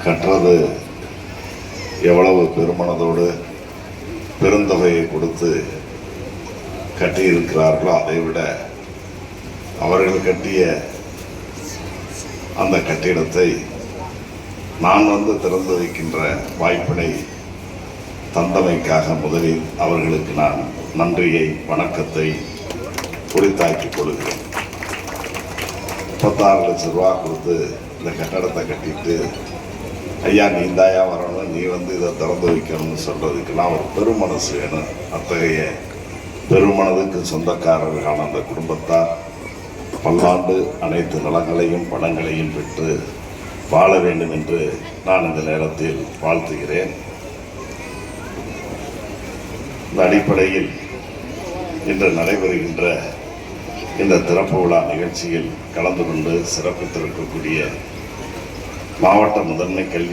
கற்றது எவ்வளவு பெருமனதோடு பெருந்தொகையை கொடுத்து கட்டியிருக்கிறார்களோ அதைவிட அவர்கள் கட்டிய அந்த கட்டிடத்தை நான் வந்து திறந்து வைக்கின்ற வாய்ப்பினை தந்தமைக்காக முதலில் அவர்களுக்கு நான் நன்றியை வணக்கத்தை உரித்தாக்கிக் கொள்கிறேன். 36 லட்சம் ரூபா கொடுத்து இந்த கட்டடத்தை கட்டிட்டு ஐயா நீ தாயா வரணும், நீ வந்து இதை திறந்து வைக்கணும்னு சொல்றதுக்கெல்லாம் ஒரு பெருமனசு வேணும். அத்தகைய பெருமனதுக்கு சொந்தக்காரர்களான அந்த குடும்பத்தார் பல்லாண்டு அனைத்து நலங்களையும் பணங்களையும் பெற்று வாழ வேண்டும் என்று நான் இந்த நேரத்தில் வாழ்த்துகிறேன். இந்த அடிப்படையில் இன்று நடைபெறுகின்ற இந்த திறப்பு விழா நிகழ்ச்சியில் கலந்து கொண்டு சிறப்பித்திருக்கக்கூடிய மாவட்ட முதன்மை கல்வி